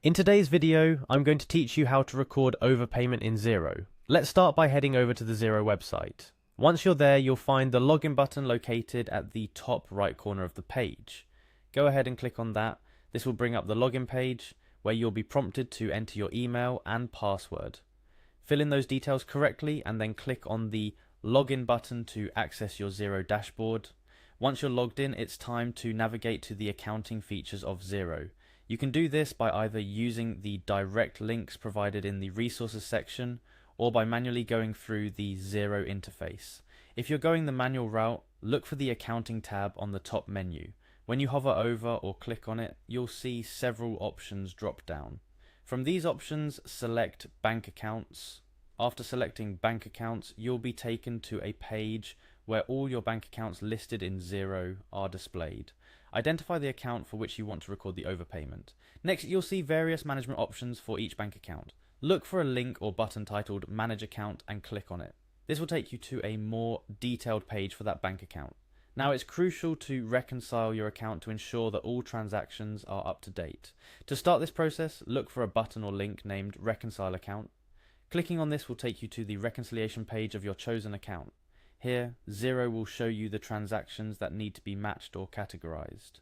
In today's video, I'm going to teach you how to record overpayment in Xero. Let's start by heading over to the Xero website. Once you're there, you'll find the login button located at the top right corner of the page. Go ahead and click on that. This will bring up the login page where you'll be prompted to enter your email and password. Fill in those details correctly and then click on the login button to access your Xero dashboard. Once you're logged in, it's time to navigate to the accounting features of Xero. You can do this by either using the direct links provided in the resources section or by manually going through the Xero interface. If you're going the manual route, look for the accounting tab on the top menu. When you hover over or click on it, you'll see several options drop down. From these options, select bank accounts. After selecting bank accounts, you'll be taken to a page where all your bank accounts listed in Xero are displayed. Identify the account for which you want to record the overpayment. Next, you'll see various management options for each bank account. Look for a link or button titled Manage Account and click on it. This will take you to a more detailed page for that bank account. Now, it's crucial to reconcile your account to ensure that all transactions are up to date. To start this process, look for a button or link named Reconcile Account. Clicking on this will take you to the reconciliation page of your chosen account. Here, Xero will show you the transactions that need to be matched or categorized.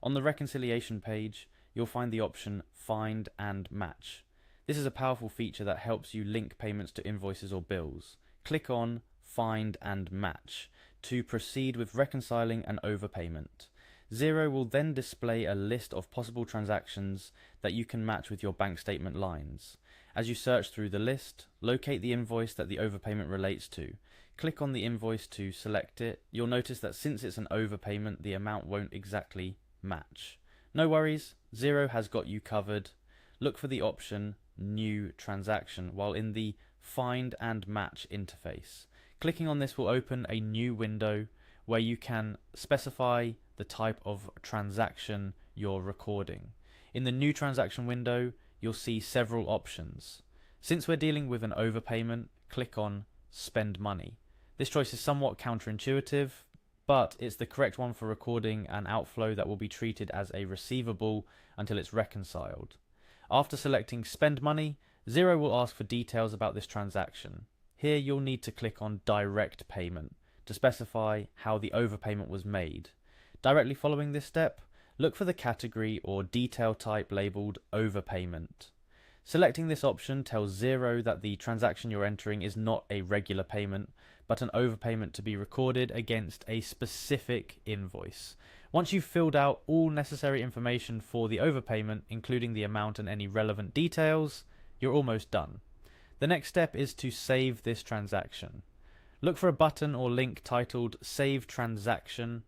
On the reconciliation page, you'll find the option Find and Match. This is a powerful feature that helps you link payments to invoices or bills. Click on Find and Match to proceed with reconciling an overpayment. Xero will then display a list of possible transactions that you can match with your bank statement lines. As you search through the list, locate the invoice that the overpayment relates to. Click on the invoice to select it. You'll notice that since it's an overpayment, the amount won't exactly match. No worries, Xero has got you covered. Look for the option New Transaction while in the Find and Match interface. Clicking on this will open a new window where you can specify the type of transaction you're recording. In the New Transaction window, you'll see several options. Since we're dealing with an overpayment, click on Spend Money. This choice is somewhat counterintuitive, but it's the correct one for recording an outflow that will be treated as a receivable until it's reconciled. After selecting Spend Money, Xero will ask for details about this transaction. Here you'll need to click on Direct Payment to specify how the overpayment was made. Directly following this step, look for the category or detail type labelled Overpayment. Selecting this option tells Xero that the transaction you're entering is not a regular payment, but an overpayment to be recorded against a specific invoice. Once you've filled out all necessary information for the overpayment, including the amount and any relevant details, you're almost done. The next step is to save this transaction. Look for a button or link titled Save Transaction.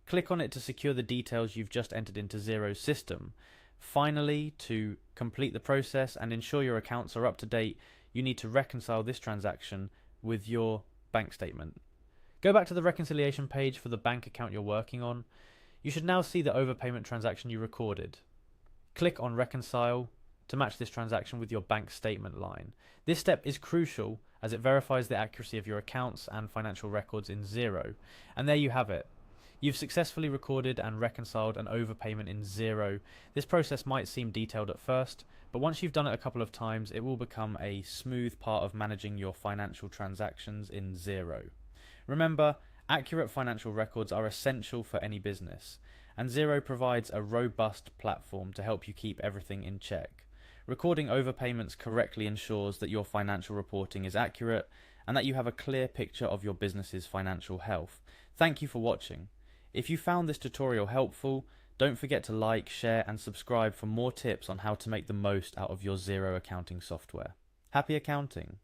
Click on it to secure the details you've just entered into Xero's system. Finally, to complete the process and ensure your accounts are up to date, you need to reconcile this transaction with your bank statement. Go back to the reconciliation page for the bank account you're working on. You should now see the overpayment transaction you recorded. Click on Reconcile to match this transaction with your bank statement line. This step is crucial as it verifies the accuracy of your accounts and financial records in Xero. And there you have it. You've successfully recorded and reconciled an overpayment in Xero. This process might seem detailed at first, but once you've done it a couple of times, it will become a smooth part of managing your financial transactions in Xero. Remember, accurate financial records are essential for any business, and Xero provides a robust platform to help you keep everything in check. Recording overpayments correctly ensures that your financial reporting is accurate and that you have a clear picture of your business's financial health. Thank you for watching. If you found this tutorial helpful, don't forget to like, share and subscribe for more tips on how to make the most out of your Xero accounting software. Happy accounting!